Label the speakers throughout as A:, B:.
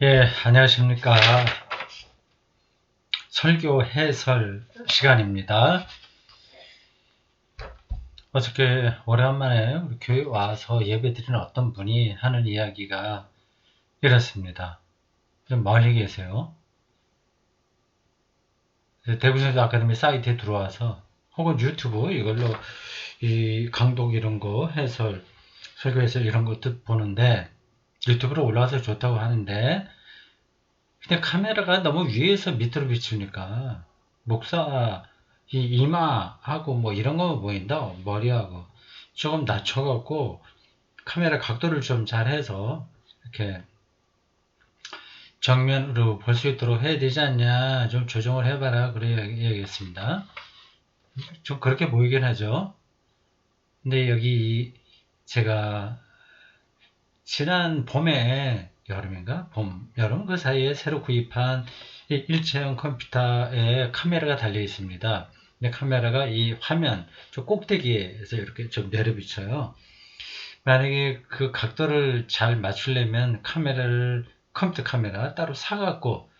A: 예, 안녕하십니까. 설교 해설 시간입니다. 어저께 오랜만에 우리 교회 와서 예배 드리는 어떤 분이 하는 이야기가 이렇습니다. 좀 멀리 계세요. 대구선교 아카데미 사이트에 들어와서 혹은 유튜브 이걸로 이 강독 이런 거 해설, 설교 해설 이런 것도 보는데 유튜브로 올라와서 좋다고 하는데 근데 카메라가 너무 위에서 밑으로 비추니까 목사 이 이마하고 뭐 이런 거 보인다. 머리하고 조금 낮춰갖고 카메라 각도를 좀 잘해서 이렇게 정면으로 볼 수 있도록 해야 되지 않냐. 좀 조정을 해봐라. 그래 야겠습니다. 좀 그렇게 보이긴 하죠. 근데 여기 제가 지난 봄에 여름인가? 봄, 여름 그 사이에 새로 구입한 이 일체형 컴퓨터에 카메라가 달려 있습니다. 근데 카메라가 이 화면 저 꼭대기에서 이렇게 좀 내려 비쳐요. 만약에 그 각도를 잘 맞추려면 카메라를 컴퓨터 카메라 따로 사갖고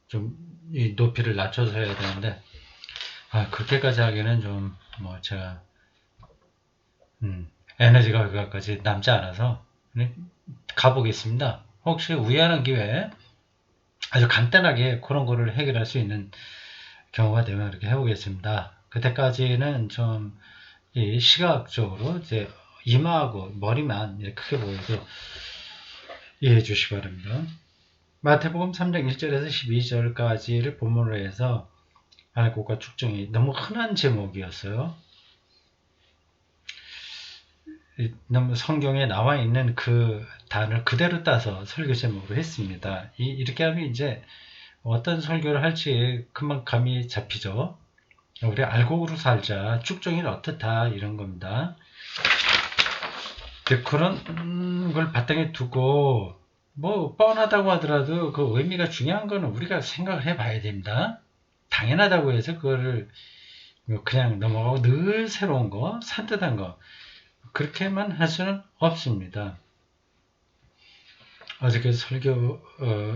A: 좀 이 높이를 낮춰서 해야 되는데 그렇게까지 하기는 좀 뭐 제가 음, 에너지가 그까지 남지 않아서 가보겠습니다. 혹시 우연한 기회에 아주 간단하게 그런 거를 해결할 수 있는 경우가 되면 그렇게 해보겠습니다. 그때까지는 좀 이 시각적으로 이제 이마하고 머리만 이렇게 크게 보여서 이해해 주시기 바랍니다. 마태복음 3장 1절에서 12절까지를 본문으로 해서 알곡과 축정이 너무 흔한 제목이었어요. 너무 성경에 나와 있는 그 단어를 그대로 따서 설교 제목으로 했습니다. 이렇게 하면 이제 어떤 설교를 할지 금방 감이 잡히죠. 우리 알곡으로 살자. 축정이는 어떻다 이런 겁니다. 그런 걸 바탕에 두고 뭐 뻔하다고 하더라도 그 의미가 중요한 거는 우리가 생각을 해봐야 됩니다. 당연하다고 해서 그거를 그냥 넘어가고 늘 새로운 거, 산뜻한 거 그렇게만 할 수는 없습니다. 어저께 설교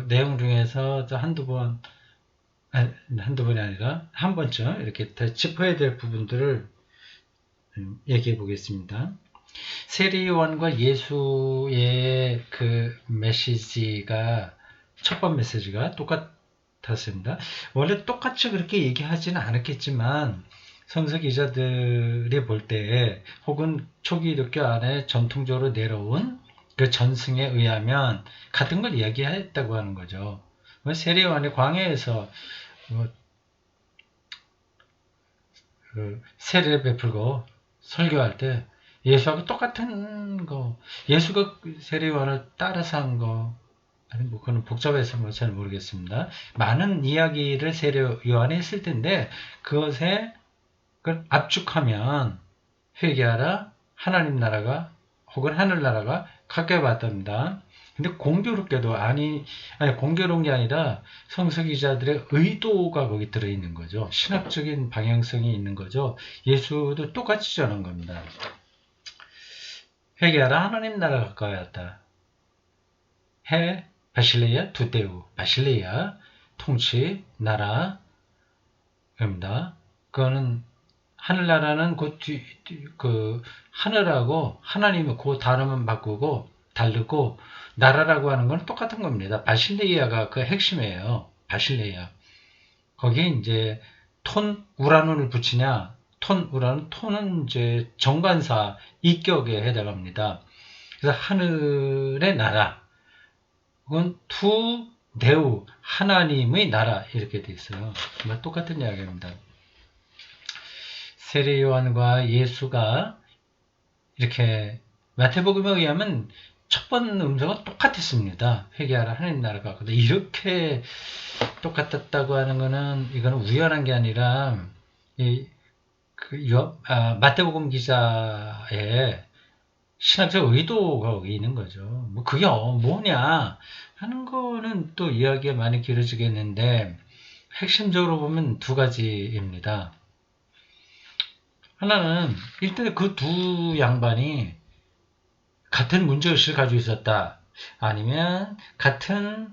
A: 내용 중에서 한두 번이 아니라 한 번쯤 이렇게 더 짚어야 될 부분들을 얘기해 보겠습니다. 세례요한과 예수의 그 메시지가 첫 번 메시지가 똑같았습니다. 원래 똑같이 그렇게 얘기하지는 않았겠지만 성서 기자들이 볼 때 혹은 초기 기독교 안에 전통적으로 내려온 그 전승에 의하면 같은 걸 이야기했다고 하는 거죠. 세례요한이 광야에서 세례를 베풀고 설교할 때 예수하고 똑같은 거, 예수가 세례요한을 따라서 한 거, 아니 뭐 그건 복잡해서 뭐 잘 모르겠습니다. 많은 이야기를 세례요한이 했을 텐데 그것에 그걸 압축하면 회개하라 하나님 나라가 혹은 하늘나라가 가까이 왔답니다. 근데 공교롭게도 아니 공교로운 게 아니라 성서 기자들의 의도가 거기 들어있는 거죠. 신학적인 방향성이 있는 거죠. 예수도 똑같이 전한 겁니다. 회개하라 하나님 나라가 가까이 왔다. 해 바실레이아 두테우 바실레이아 통치 나라입니다. 그거는 하늘나라는 그 하늘하고 하나님의 그 단어만 바꾸고 다르고 나라라고 하는 건 똑같은 겁니다. 바실레이아가 그 핵심이에요. 바실레이아. 거기에 이제 톤 우라논을 붙이냐? 톤 우라논 톤은 이제 정관사 이격에 해당합니다. 그래서 하늘의 나라 혹은 투 데우 하나님의 나라 이렇게 돼 있어요. 정말 똑같은 이야기입니다. 세례 요한과 예수가 이렇게 마태복음에 의하면 첫 번 음성은 똑같았습니다. 회개하라 하나님 나라가. 근데 이렇게 똑같았다고 하는 거는 이거는 우연한 게 아니라 마태복음 기자의 신학적 의도가 있는 거죠. 뭐 그게 뭐냐 하는 거는 또 이야기가 많이 길어지겠는데 핵심적으로 보면 두 가지입니다. 하나는 일단 그 두 양반이 같은 문제의식을 가지고 있었다. 아니면 같은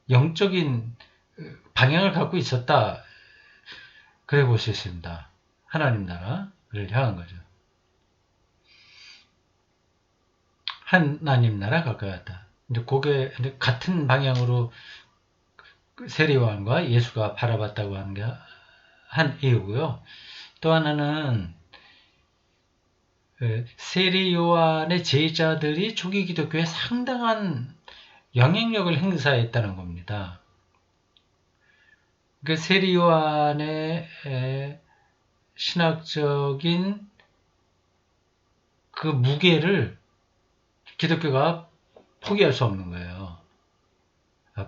A: 영적인 방향을 갖고 있었다. 그래 볼 수 있습니다. 하나님 나라를 향한 거죠. 하나님 나라 가까이 왔다. 이제 그게 같은 방향으로 세례요한과 예수가 바라봤다고 하는 게 한 이유고요. 또 하나는 세례요한의 제자들이 초기 기독교에 상당한 영향력을 행사했다는 겁니다. 그 세례요한의 신학적인 그 무게를 기독교가 포기할 수 없는 거예요.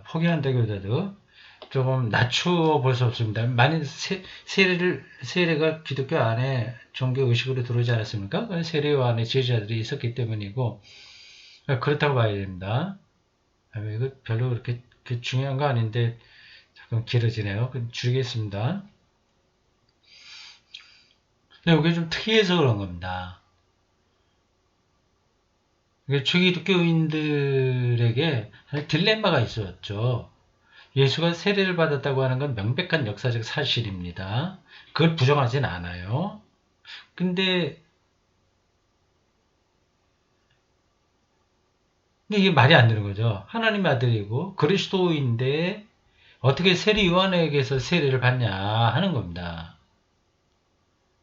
A: 포기한다기보다도 조금 낮추어 볼 수 없습니다. 만약 세례가 기독교 안에 종교 의식으로 들어오지 않았습니까? 그건 세례요한의 제자들이 있었기 때문이고, 그렇다고 봐야 됩니다. 이거 별로 그렇게 중요한 거 아닌데 잠깐 길어지네요. 줄이겠습니다. 이게 좀 특이해서 그런 겁니다. 초기 기독교인들에게 딜레마가 있었죠. 예수가 세례를 받았다고 하는 건 명백한 역사적 사실입니다. 그걸 부정하진 않아요. 근데 이게 말이 안 되는 거죠. 하나님 아들이고 그리스도인데 어떻게 세례 요한에게서 세례를 받냐 하는 겁니다.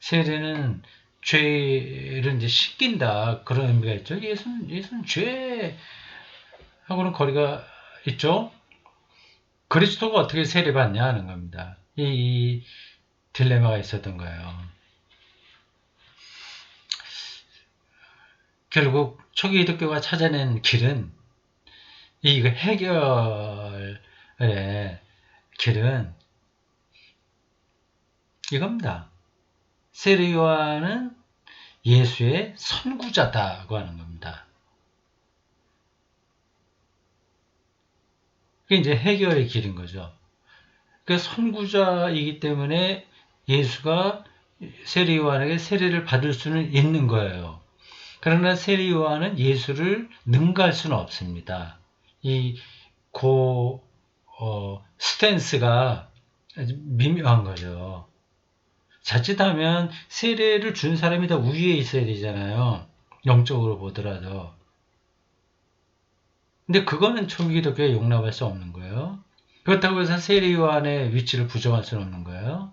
A: 세례는 죄를 이제 씻긴다 그런 의미가 있죠. 예수는 죄하고는 거리가 있죠. 그리스도가 어떻게 세례 받냐 하는 겁니다. 이 딜레마가 있었던 거예요. 결국 초기 기독교가 찾아낸 길은 이 해결의 길은 이겁니다. 세례 요한은 예수의 선구자다고 하는 겁니다. 그게 이제 해결의 길인 거죠. 그 선구자이기 때문에 예수가 세례 요한에게 세례를 받을 수는 있는 거예요. 그러나 세례 요한은 예수를 능가할 수는 없습니다. 스탠스가 아주 미묘한 거죠. 자칫하면 세례를 준 사람이 더 우위에 있어야 되잖아요. 영적으로 보더라도. 근데 그거는 초기 기독교에 용납할 수 없는 거예요. 그렇다고 해서 세례 요한의 위치를 부정할 수는 없는 거예요.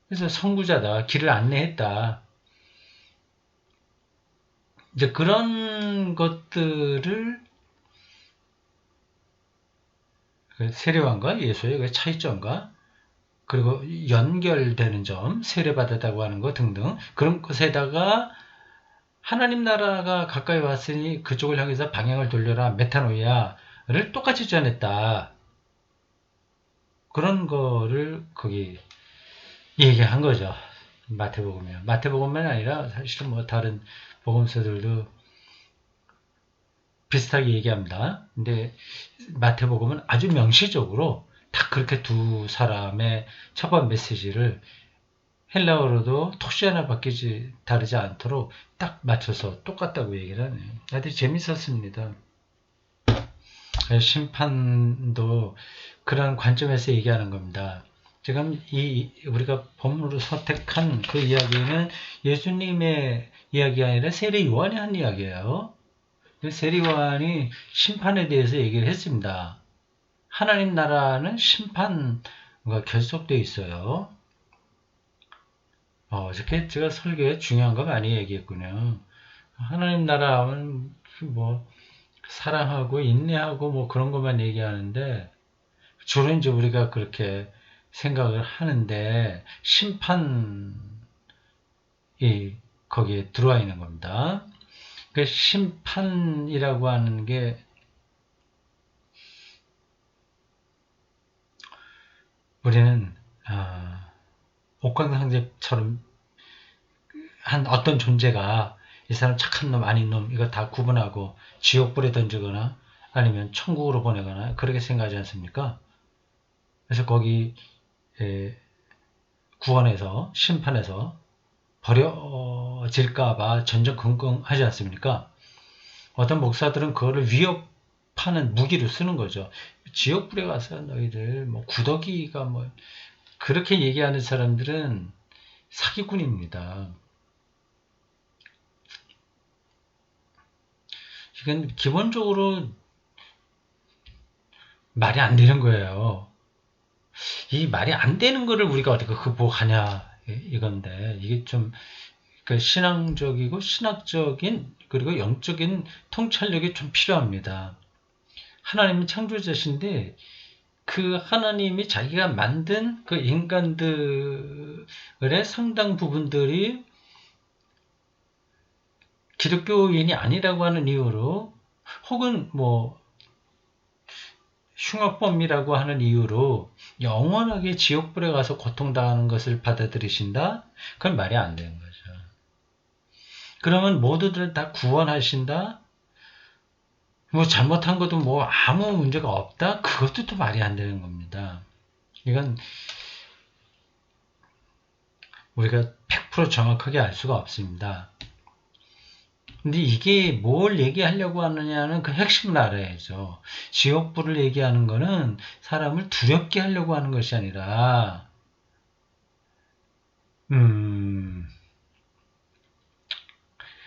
A: 그래서 선구자다. 길을 안내했다. 이제 그런 것들을 세례 요한과 예수의 차이점과 그리고 연결되는 점, 세례받았다고 하는 것 등등 그런 것에다가 하나님 나라가 가까이 왔으니 그쪽을 향해서 방향을 돌려라 메타노이아를 똑같이 전했다. 그런 거를 거기 얘기한 거죠. 마태복음만 아니라 사실은 뭐 다른 복음서들도 비슷하게 얘기합니다. 근데 마태복음은 아주 명시적으로 딱 그렇게 두 사람의 첫 메시지를 헬라어로도 토시 하나 다르지 않도록 딱 맞춰서 똑같다고 얘기를 하네요. 아주 재밌었습니다. 심판도 그런 관점에서 얘기하는 겁니다. 지금 우리가 본문으로 선택한 그 이야기는 예수님의 이야기가 아니라 세례 요한이 한 이야기예요. 세례 요한이 심판에 대해서 얘기를 했습니다. 하나님 나라는 심판과 결속되어 있어요. 어저께 제가 설교에 중요한 거 많이 얘기했군요. 하나님 나라는 뭐 사랑하고 인내하고 뭐 그런 것만 얘기하는데 주로 이제 우리가 그렇게 생각을 하는데 심판이 거기에 들어와 있는 겁니다. 그 심판이라고 하는 게 우리는 옥황상제처럼 한 어떤 존재가 이 사람 착한 놈 아닌 놈 이거 다 구분하고 지옥불에 던지거나 아니면 천국으로 보내거나 그렇게 생각하지 않습니까? 그래서 거기 구원에서 심판에서 버려질까봐 전전긍긍하지 않습니까? 어떤 목사들은 그거를 파는 무기로 쓰는 거죠. 지옥불에 가서 너희들 뭐 구더기가 뭐 그렇게 얘기하는 사람들은 사기꾼입니다. 이건 기본적으로 말이 안 되는 거예요. 이 말이 안 되는 거를 우리가 어떻게 극복하냐 이건데 이게 좀 그 신앙적이고 신학적인 그리고 영적인 통찰력이 좀 필요합니다. 하나님은 창조자신데 그 하나님이 자기가 만든 그 인간들의 상당 부분들이 기독교인이 아니라고 하는 이유로 혹은 뭐 흉악범이라고 하는 이유로 영원하게 지옥불에 가서 고통당하는 것을 받아들이신다? 그건 말이 안 되는 거죠. 그러면 모두들 다 구원하신다? 뭐 잘못한 것도 뭐 아무 문제가 없다? 그것도 또 말이 안 되는 겁니다. 이건 우리가 100% 정확하게 알 수가 없습니다. 근데 이게 뭘 얘기하려고 하느냐는 그 핵심을 알아야죠. 지옥불을 얘기하는 거는 사람을 두렵게 하려고 하는 것이 아니라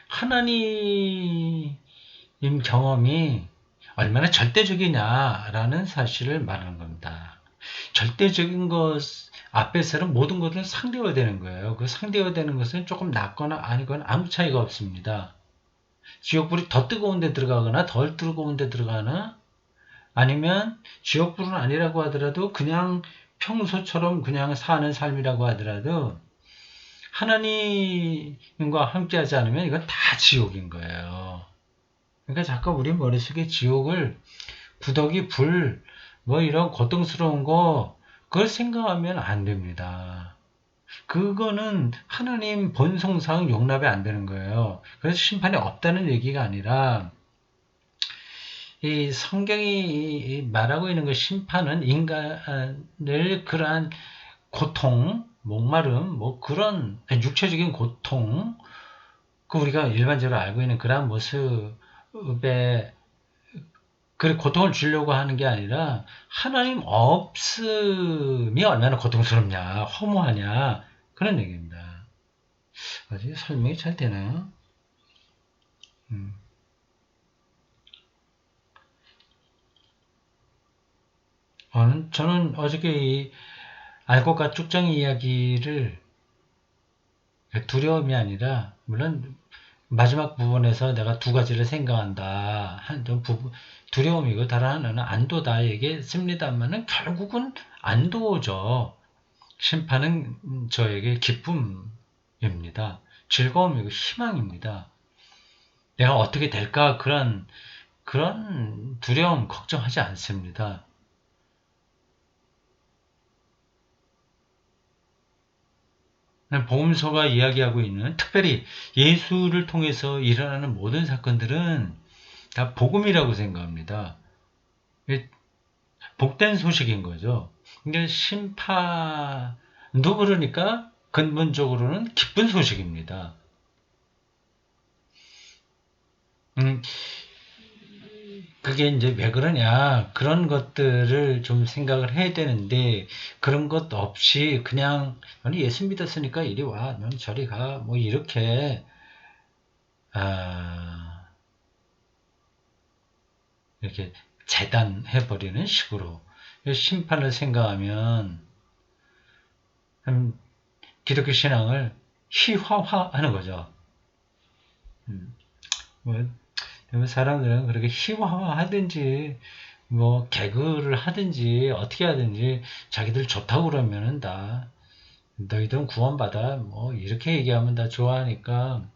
A: 하나님 경험이 얼마나 절대적이냐라는 사실을 말하는 겁니다. 절대적인 것 앞에서는 모든 것은 상대화되는 거예요. 그 상대화되는 것은 조금 낫거나 아니거나 아무 차이가 없습니다. 지옥불이 더 뜨거운 데 들어가거나 덜 뜨거운 데 들어가나 아니면 지옥불은 아니라고 하더라도 그냥 평소처럼 그냥 사는 삶이라고 하더라도 하나님과 함께하지 않으면 이건 다 지옥인 거예요. 그러니까 자꾸 우리 머릿속에 지옥을 구더기, 불, 뭐 이런 고통스러운 거 그걸 생각하면 안 됩니다. 그거는 하나님 본성상 용납이 안 되는 거예요. 그래서 심판이 없다는 얘기가 아니라 이 성경이 말하고 있는 그 심판은 인간을 그러한 고통, 목마름, 뭐 그런 육체적인 고통, 그 우리가 일반적으로 알고 있는 그러한 모습에 그 고통을 주려고 하는 게 아니라 하나님 없음이 얼마나 고통스럽냐, 허무하냐 그런 얘기입니다. 어디 설명이 잘 되나요? 저는 어저께 이 알곡과 쭉정이 이야기를 두려움이 아니라 물론 마지막 부분에서 내가 두 가지를 생각한다. 두려움이고 다른 하나는 안도다 얘기했습니다만은 결국은 안도죠. 심판은 저에게 기쁨입니다. 즐거움이고 희망입니다. 내가 어떻게 될까 그런 두려움 걱정하지 않습니다. 복음서가 이야기하고 있는 특별히 예수를 통해서 일어나는 모든 사건들은 다 복음이라고 생각합니다. 복된 소식인 거죠. 근데 심판도 그러니까 근본적으로는 기쁜 소식입니다. 그게 이제 왜 그러냐 그런 것들을 좀 생각을 해야 되는데 그런 것 없이 그냥 아니 예수 믿었으니까 이리 와, 넌 저리 가, 뭐 이렇게 이렇게 재단해버리는 식으로 심판을 생각하면 기독교 신앙을 희화화하는 거죠. 뭐 사람들은 그렇게 희화화하든지 뭐 개그를 하든지 어떻게 하든지 자기들 좋다고 그러면은 다 너희들은 구원받아 뭐 이렇게 얘기하면 다 좋아하니까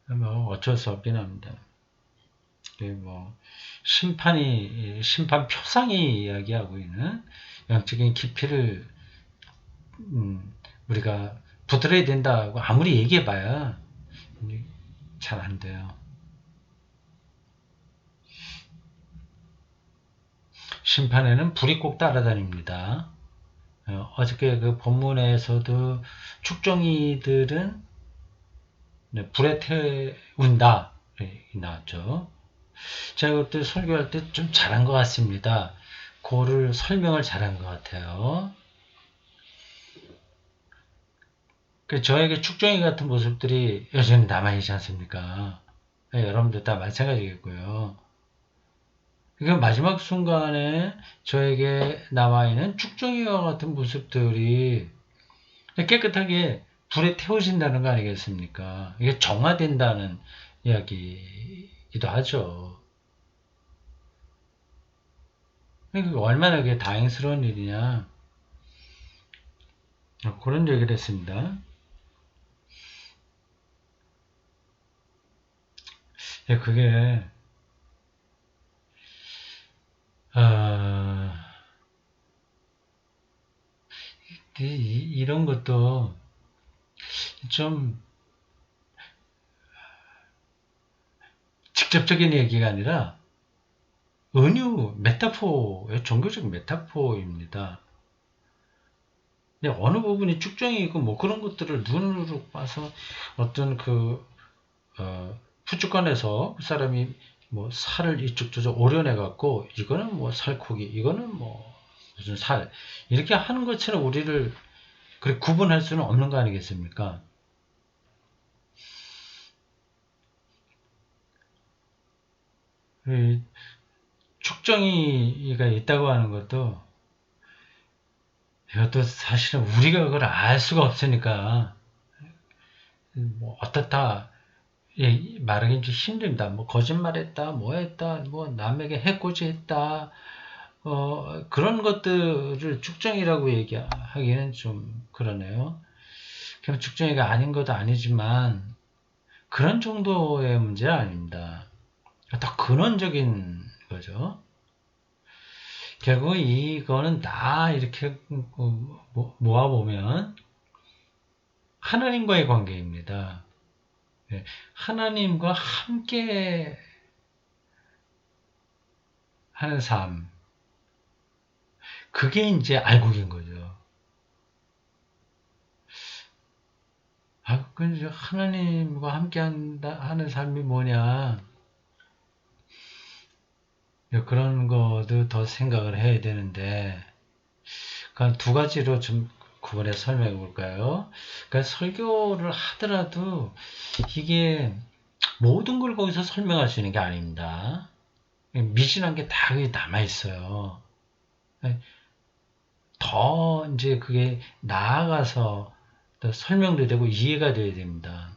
A: 뭐 어쩔 수 없긴 합니다. 뭐 심판 표상이 이야기하고 있는 영적인 깊이를 우리가 붙들어야 된다고 아무리 얘기해봐야 잘 안 돼요. 심판에는 불이 꼭 따라다닙니다. 어저께 그 본문에서도 축정이들은 불에 태운다 나왔죠. 제가 그때 설교할 때 좀 잘한 것 같습니다. 그거를 설명을 잘한 것 같아요. 저에게 축정이 같은 모습들이 여전히 남아있지 않습니까? 여러분들 다 마찬가지겠고요. 그러니까 마지막 순간에 저에게 남아있는 축정이와 같은 모습들이 깨끗하게 불에 태워진다는 거 아니겠습니까? 이게 정화된다는 이야기이기도 하죠. 그러니까 얼마나 그게 다행스러운 일이냐. 그런 얘기를 했습니다. 그게, 어, 이런 것도 좀 직접적인 얘기가 아니라 은유, 메타포, 종교적 메타포입니다. 근데 어느 부분이 축정이고 뭐 그런 것들을 눈으로 봐서 어떤 푸주간에서 그 사람이 뭐 살을 이쪽 저쪽 오려내 갖고 이거는 뭐 살코기, 이거는 뭐 무슨 살 이렇게 하는 것처럼 우리를 그렇게 구분할 수는 없는 거 아니겠습니까? 이 축정이가 있다고 하는 것도 이것도 사실은 우리가 그걸 알 수가 없으니까 뭐 어떻다 말하기 좀 힘듭니다. 뭐 거짓말했다, 뭐 했다, 뭐 남에게 해코지했다, 그런 것들을 축정이라고 얘기하기는 좀 그러네요. 그럼 축정이가 아닌 것도 아니지만 그런 정도의 문제는 아닙니다. 더 근원적인 거죠. 결국 이거는 다 이렇게 모아보면 하나님과의 관계입니다. 하나님과 함께 하는 삶. 그게 이제 알곡인 거죠. 하나님과 함께 하는 삶이 뭐냐. 그런 것도 더 생각을 해야 되는데, 두 가지로 좀 구분해서 설명해 볼까요? 그러니까 설교를 하더라도 이게 모든 걸 거기서 설명할 수 있는 게 아닙니다. 미진한 게 다 남아 있어요. 더 이제 그게 나아가서 더 설명도 되고 이해가 돼야 됩니다.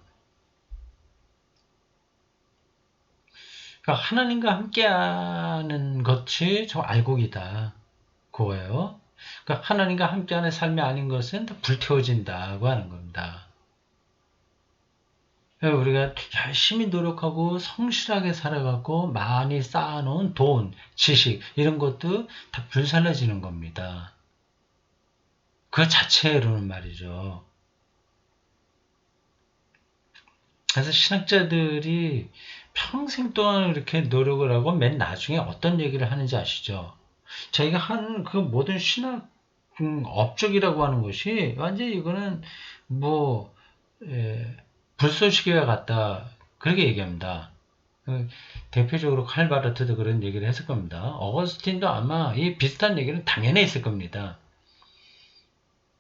A: 그러니까 하나님과 함께하는 것이 저 알곡이다. 그거예요. 그러니까 하나님과 함께하는 삶이 아닌 것은 다 불태워진다고 하는 겁니다. 우리가 열심히 노력하고 성실하게 살아가고 많이 쌓아놓은 돈, 지식 이런 것도 다 불살라지는 겁니다. 그 자체로는 말이죠. 그래서 신학자들이 평생 동안 이렇게 노력을 하고 맨 나중에 어떤 얘기를 하는지 아시죠? 저희가 한 그 모든 신학 업적이라고 하는 것이 완전히 이거는 뭐 불쏘시개와 같다 그렇게 얘기합니다. 대표적으로 칼바르트도 그런 얘기를 했을 겁니다. 어거스틴도 아마 이 비슷한 얘기는 당연히 했을 겁니다.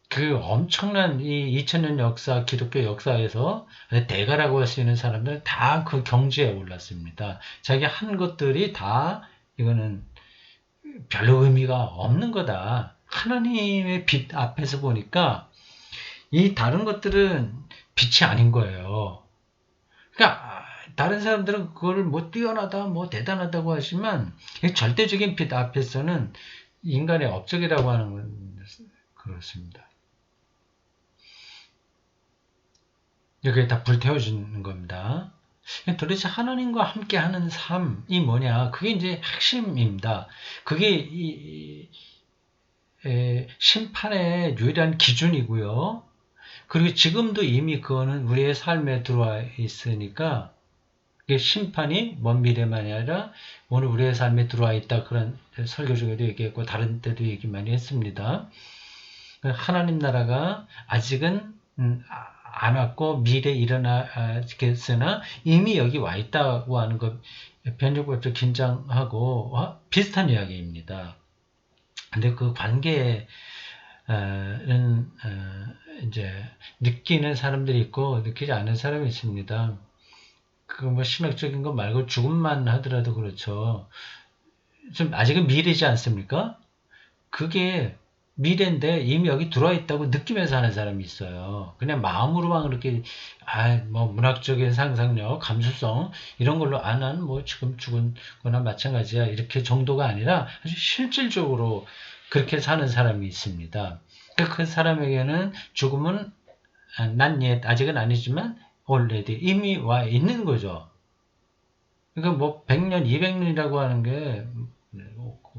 A: 그 엄청난 이 2000년 역사, 기독교 역사에서 대가라고 할 수 있는 사람들은 다 그 경지에 올랐습니다. 자기 한 것들이 다 이거는 별로 의미가 없는 거다. 하나님의 빛 앞에서 보니까 이 다른 것들은 빛이 아닌 거예요. 그러니까 다른 사람들은 그거를 뭐 뛰어나다, 뭐 대단하다고 하지만 절대적인 빛 앞에서는 인간의 업적이라고 하는 건 그렇습니다. 여기에 다 불태워지는 겁니다. 도대체 하나님과 함께 하는 삶이 뭐냐? 그게 이제 핵심입니다. 그게 심판의 유일한 기준이고요. 그리고 지금도 이미 그거는 우리의 삶에 들어와 있으니까 이게 심판이 먼 미래만이 아니라 오늘 우리의 삶에 들어와 있다. 그런 설교 중에도 얘기했고 다른 때도 얘기 많이 했습니다. 하나님 나라가 아직은 안 왔고 미래에 일어나겠으나 이미 여기 와 있다고 하는 것 변적법적 긴장하고 비슷한 이야기입니다. 근데 그 관계는 이제 느끼는 사람들이 있고 느끼지 않는 사람이 있습니다. 그 뭐 신학적인 거 말고 죽음만 하더라도 그렇죠. 좀 아직은 미래지 않습니까? 그게 미래인데 이미 여기 들어와 있다고 느끼면서 하는 사람이 있어요. 그냥 마음으로만 그렇게 뭐 문학적인 상상력, 감수성 이런 걸로 난 뭐 지금 죽은 거나 마찬가지야 이렇게 정도가 아니라 아주 실질적으로 그렇게 사는 사람이 있습니다. 그 사람에게는 죽음은 난 아직은 아니지만 already 이미 와 있는 거죠. 그러니까 뭐 100년, 200년이라고 하는 게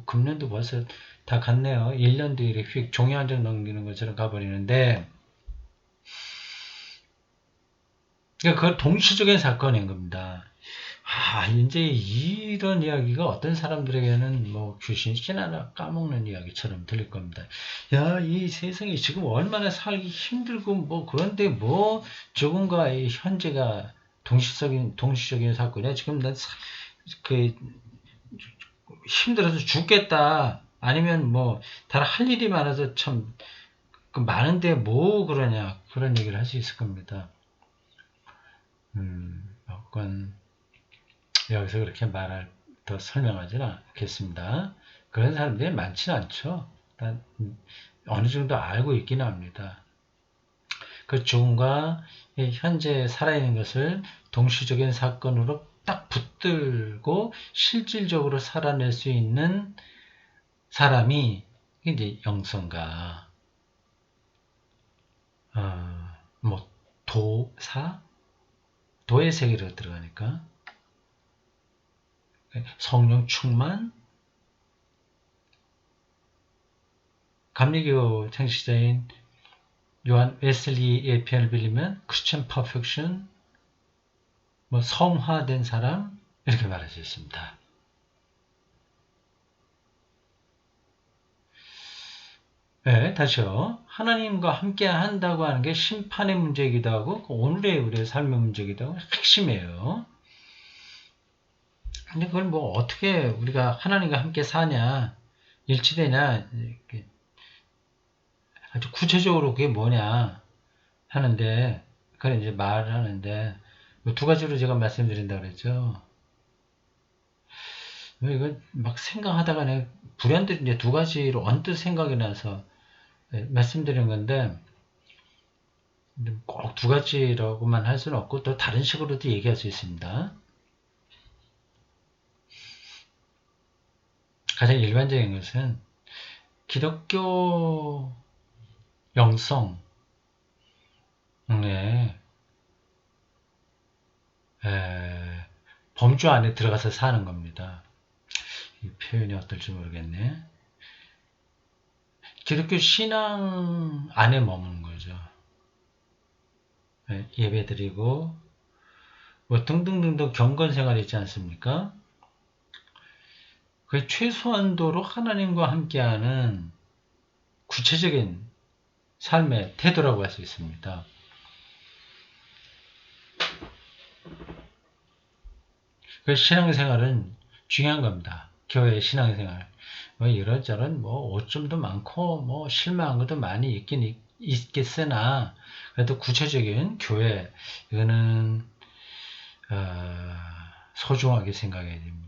A: 금년도 벌써 다 갔네요. 1년도 이렇게 휙 종이 한 장 넘기는 것처럼 가버리는데 그러니까 그걸 동시적인 사건인 겁니다. 이제 이런 이야기가 어떤 사람들에게는 뭐 귀신 신하나 까먹는 이야기처럼 들릴 겁니다. 야, 이 세상이 지금 얼마나 살기 힘들고 뭐 그런데 뭐 죽음과 이 현재가 동시적인 사건이야. 지금 난그 힘들어서 죽겠다. 아니면 뭐 다른 할 일이 많아서 참 많은데 뭐 그러냐 그런 얘기를 할 수 있을 겁니다. 그건 여기서 그렇게 말할 더 설명하지는 않겠습니다. 그런 사람들이 많지는 않죠. 일단 어느 정도 알고 있긴 합니다. 그 죽음과 현재 살아있는 것을 동시적인 사건으로 딱 붙들고 실질적으로 살아낼 수 있는 사람이 이제 영성가, 뭐 도사, 도의 세계로 들어가니까 성령 충만, 감리교 창시자인 요한 웨슬리의 표현을 빌리면 크리스천 퍼펙션, 뭐 성화된 사람 이렇게 말할 수 있습니다. 네, 다시요. 하나님과 함께 한다고 하는 게 심판의 문제이기도 하고 오늘의 우리의 삶의 문제이기도 하고 핵심이에요. 근데 그걸 뭐 어떻게 우리가 하나님과 함께 사냐, 일치되냐, 아주 구체적으로 그게 뭐냐 하는데, 그걸 이제 말을 하는데, 두 가지로 제가 말씀드린다고 그랬죠. 이거 막 생각하다가 내가 불현듯 이제 두 가지로 언뜻 생각이 나서 말씀드린 건데, 꼭 두 가지라고만 할 수는 없고, 또 다른 식으로도 얘기할 수 있습니다. 가장 일반적인 것은 기독교 영성, 범주 안에 들어가서 사는 겁니다. 이 표현이 어떨지 모르겠네. 기독교 신앙 안에 머무는 거죠. 예배 드리고 뭐 등등등등 경건 생활 있지 않습니까? 그 최소한도로 하나님과 함께하는 구체적인 삶의 태도라고 할 수 있습니다. 그 신앙생활은 중요한 겁니다. 교회 신앙생활. 뭐 이런저런 뭐 오점도 많고 뭐 실망한 것도 많이 있긴 있겠으나 그래도 구체적인 교회 이거는 소중하게 생각해야 됩니다.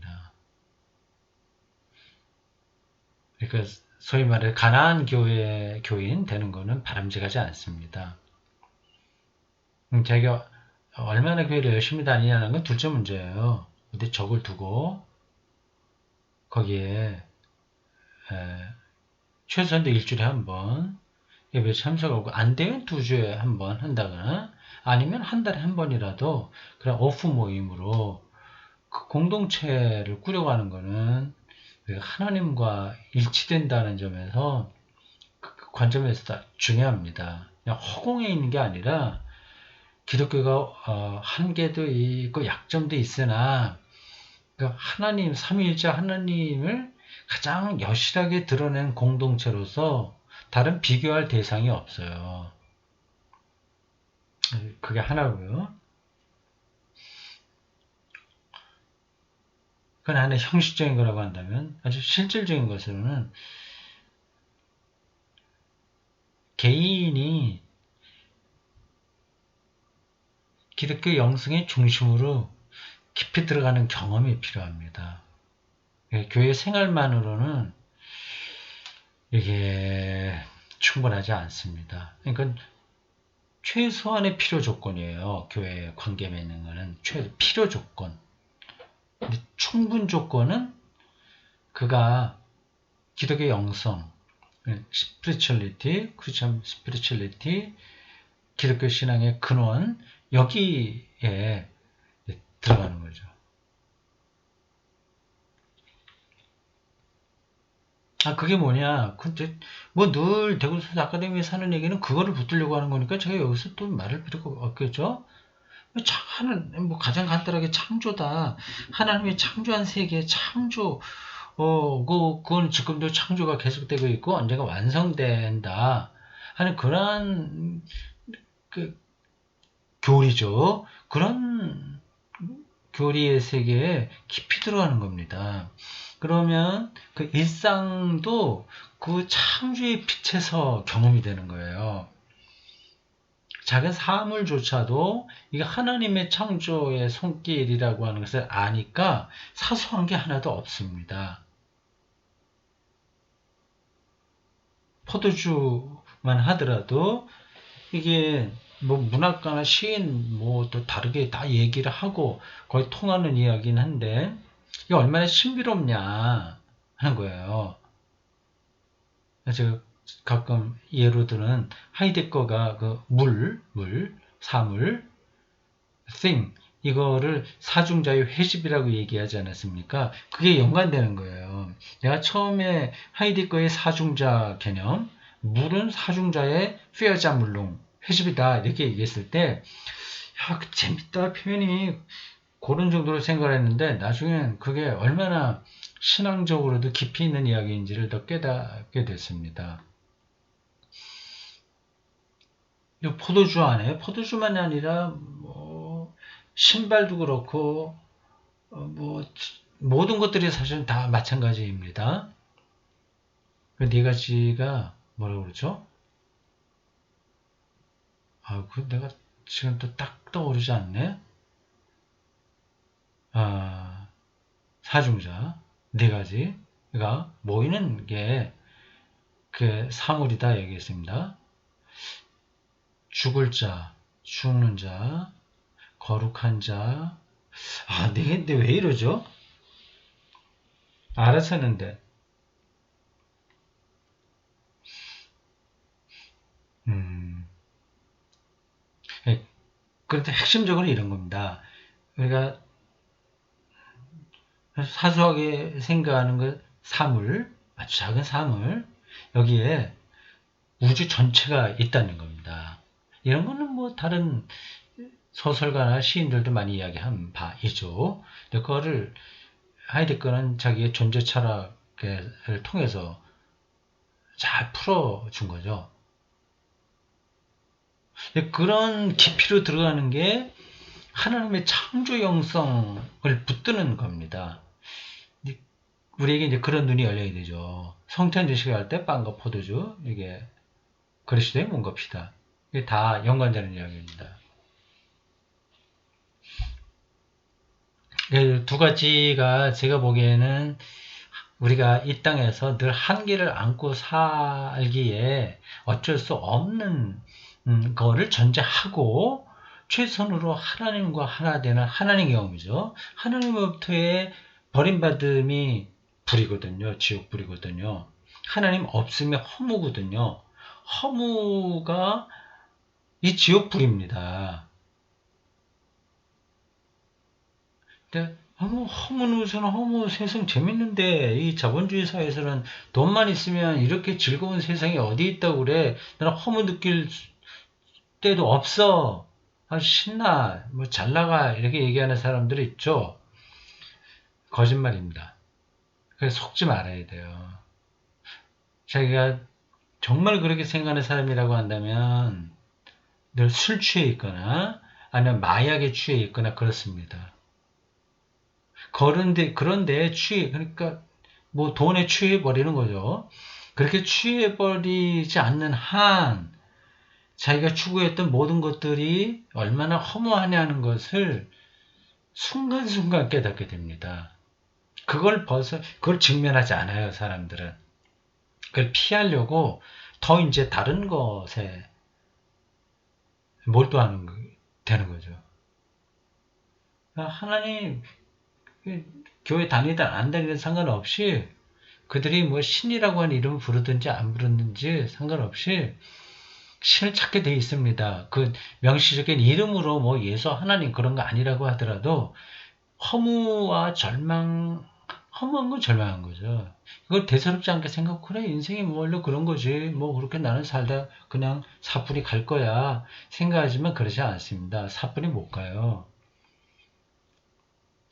A: 그러니까 소위 말해 가나안 교회 교인 되는 거는 바람직하지 않습니다. 자기가 얼마나 교회를 열심히 다니냐는 건 둘째 문제예요. 어디 적을 두고 거기에 최소한도 일주일에 한 번 예배 참석하고 안 되면 2주에 한 번 한다거나 아니면 한 달에 한 번이라도 그런 오프 모임으로 그 공동체를 꾸려가는 거는 하나님과 일치된다는 점에서 그 관점에서 중요합니다. 그냥 허공에 있는 게 아니라 기독교가 한계도 있고 약점도 있으나 하나님 삼위일체 하나님을 가장 여실하게 드러낸 공동체로서 다른 비교할 대상이 없어요. 그게 하나고요. 그건 하나의 형식적인 거라고 한다면, 아주 실질적인 것으로는 개인이 기독교 영성의 중심으로 깊이 들어가는 경험이 필요합니다. 교회 생활만으로는 이게 충분하지 않습니다. 그러니까 최소한의 필요 조건이에요. 교회 관계 맺는 거는 필요 조건. 근데 충분 조건은 그가 기독교 영성, 스피리추얼리티, 크리스천 스피리추얼리티, 기독교 신앙의 근원, 여기에 들어가는 거죠. 그게 뭐냐. 뭐 늘 대구수 아카데미에서 하는 얘기는 그거를 붙들려고 하는 거니까 제가 여기서 또 말할 필요가 없겠죠. 뭐 가장 간단하게 창조다. 하나님이 창조한 세계, 창조, 그건 지금도 창조가 계속되고 있고 언젠가 완성된다 하는 그런 그 교리죠. 그런 교리의 세계에 깊이 들어가는 겁니다. 그러면 그 일상도 그 창조의 빛에서 경험이 되는 거예요. 작은 사물조차도 이게 하나님의 창조의 손길이라고 하는 것을 아니까 사소한 게 하나도 없습니다. 포도주만 하더라도 이게 뭐 문학가나 시인 뭐 또 다르게 다 얘기를 하고 거의 통하는 이야기는 한데 이게 얼마나 신비롭냐 하는 거예요. 제가 가끔 예로 드는 하이데거가 그 사물, thing 이거를 사중자의 회집이라고 얘기하지 않았습니까? 그게 연관되는 거예요. 내가 처음에 하이데거의 사중자 개념, 물은 사중자의 페어자물롱, 회집이다 이렇게 얘기했을 때 야, 재밌다 표현이 그런 정도로 생각을 했는데 나중엔 그게 얼마나 신앙적으로도 깊이 있는 이야기인지를 더 깨닫게 됐습니다. 이 포도주 안에 포도주만이 아니라 뭐 신발도 그렇고 뭐 모든 것들이 사실 다 마찬가지입니다. 그 네 가지가 뭐라고 그러죠? 그 내가 지금 또 딱 떠오르지 않네. 사중자 네 가지가 모이는 게 그 사물이다 얘기했습니다. 죽을 자, 죽는 자, 거룩한 자. 네 개인데 왜 이러죠? 알았었는데. 예, 그런데 핵심적으로 이런 겁니다. 우리가 사소하게 생각하는 그 사물, 아주 작은 사물, 여기에 우주 전체가 있다는 겁니다. 이런 거는 뭐 다른 소설가나 시인들도 많이 이야기한 바이죠. 그거를 하이데거는 자기의 존재 철학을 통해서 잘 풀어준 거죠. 그런 깊이로 들어가는 게 하나님의 창조 영성을 붙드는 겁니다. 우리에게 이제 그런 눈이 열려야 되죠. 성찬주식을 할 때 빵과 포도주, 이게 그리스도의 몸값이다. 이게 다 연관되는 이야기입니다. 두 가지가 제가 보기에는 우리가 이 땅에서 늘 한계를 안고 살기에 어쩔 수 없는 거를 전제하고 최선으로 하나님과 하나 되는 하나님의 경험이죠. 하나님으로부터의 버림받음이 불이거든요. 지옥 불이거든요. 하나님 없으면 허무거든요. 허무가 이 지옥 불입니다. 근데 허무 세상 재밌는데 이 자본주의 사회에서는 돈만 있으면 이렇게 즐거운 세상이 어디 있다고 그래. 나는 허무 느낄 때도 없어. 신나. 뭐 잘 나가. 이렇게 얘기하는 사람들이 있죠. 거짓말입니다. 그래서 속지 말아야 돼요. 자기가 정말 그렇게 생각하는 사람이라고 한다면 늘 술 취해 있거나 아니면 마약에 취해 있거나 그렇습니다. 그런데 그러니까 뭐 돈에 취해 버리는 거죠. 그렇게 취해 버리지 않는 한 자기가 추구했던 모든 것들이 얼마나 허무하냐는 것을 순간순간 깨닫게 됩니다. 그걸 직면하지 않아요, 사람들은. 그걸 피하려고 더 이제 다른 것에 되는 거죠. 하나님, 교회 다니든 안 다니든 상관없이 그들이 뭐 신이라고 하는 이름을 부르든지 안 부르든지 상관없이 신을 찾게 돼 있습니다. 그 명시적인 이름으로 뭐 예수 하나님 그런 거 아니라고 하더라도 허무한 건 절망한 거죠. 그걸 대수롭지 않게 생각하고, 그래, 인생이 뭐 원래 그런 거지. 뭐 그렇게 나는 살다 그냥 사뿐히 갈 거야. 생각하지만 그러지 않습니다. 사뿐히 못 가요.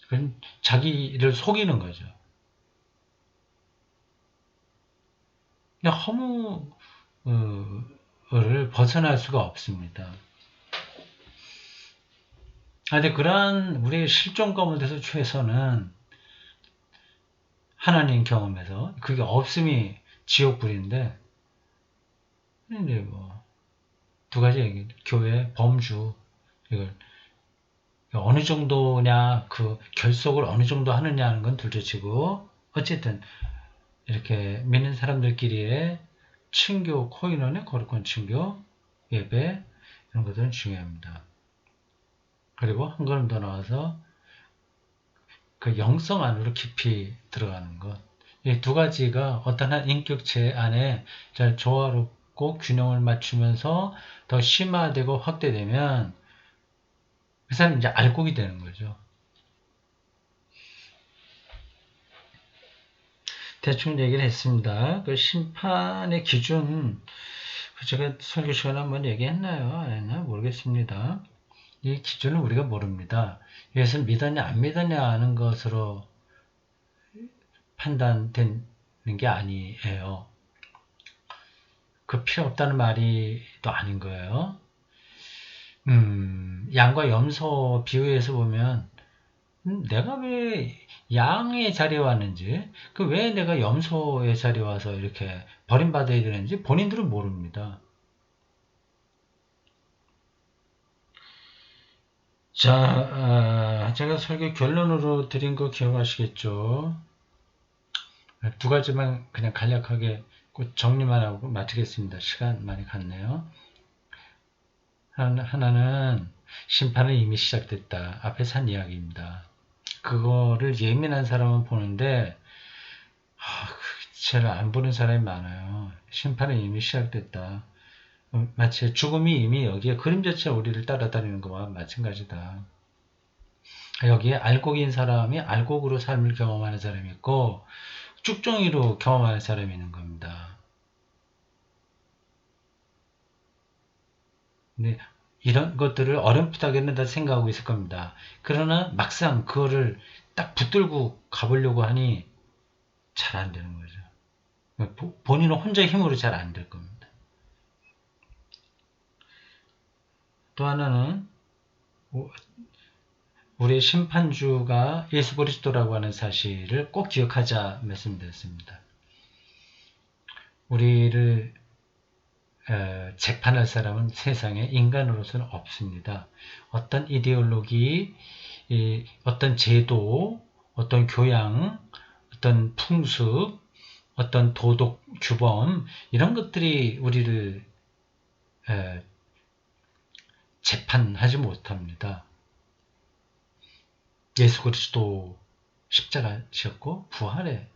A: 그건 자기를 속이는 거죠. 그냥 허무를 벗어날 수가 없습니다. 근데 그러한 우리의 실존 가운데서 최소는 하나님 경험에서 그게 없음이 지옥불인데, 이제 뭐 두 가지 얘기, 교회 범주 이걸 어느 정도냐, 그 결속을 어느 정도 하느냐 하는 건 둘째치고, 어쨌든 이렇게 믿는 사람들끼리의 친교, 코인원의 거룩한 친교, 예배 이런 것들은 중요합니다. 그리고 한 걸음 더 나와서 그 영성 안으로 깊이 들어가는 것. 이 두 가지가 어떤 한 인격체 안에 잘 조화롭고 균형을 맞추면서 더 심화되고 확대되면 그 사람이 이제 알곡이 되는 거죠. 대충 얘기를 했습니다. 그 심판의 기준, 제가 설교 시간에 한번 얘기했나요? 안 했나? 모르겠습니다. 이 기준을 우리가 모릅니다. 이것을 믿었냐 안 믿었냐 하는 것으로 판단되는 게 아니에요. 그 필요 없다는 말이 또 아닌 거예요. 양과 염소 비유해서 보면 내가 왜 양의 자리에 왔는지, 그 왜 내가 염소의 자리에 와서 이렇게 버림받아야 되는지 본인들은 모릅니다. 자, 제가 설교 결론으로 드린 거 기억하시겠죠? 두 가지만 그냥 간략하게 정리만 하고 마치겠습니다. 시간 많이 갔네요. 하나는 심판은 이미 시작됐다. 앞에서 한 이야기입니다. 그거를 예민한 사람은 보는데 잘 안 보는 사람이 많아요. 심판은 이미 시작됐다. 마치 죽음이 이미 여기에 그림자처럼 우리를 따라다니는 것과 마찬가지다. 여기에 알곡인 사람이 알곡으로 삶을 경험하는 사람이 있고 쭉정이로 경험하는 사람이 있는 겁니다. 근데 이런 것들을 어렴풋하게는 다 생각하고 있을 겁니다. 그러나 막상 그거를 딱 붙들고 가보려고 하니 잘 안 되는 거죠. 본인은 혼자 힘으로 잘 안 될 겁니다. 또 하나는 우리의 심판주가 예수 그리스도라고 하는 사실을 꼭 기억하자 말씀드렸습니다. 우리를 재판할 사람은 세상에 인간으로서는 없습니다. 어떤 이데올로기, 어떤 제도, 어떤 교양, 어떤 풍습, 어떤 도덕 규범 이런 것들이 우리를 재판하지 못합니다. 예수 그리스도 십자가 지었고 부활의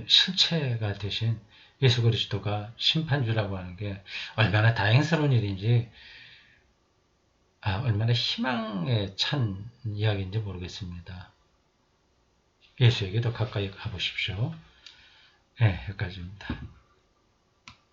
A: 실체가 되신 예수 그리스도가 심판주라고 하는 게 얼마나 다행스러운 일인지, 얼마나 희망에 찬 이야기인지 모르겠습니다. 예수에게 더 가까이 가보십시오. 네, 여기까지입니다.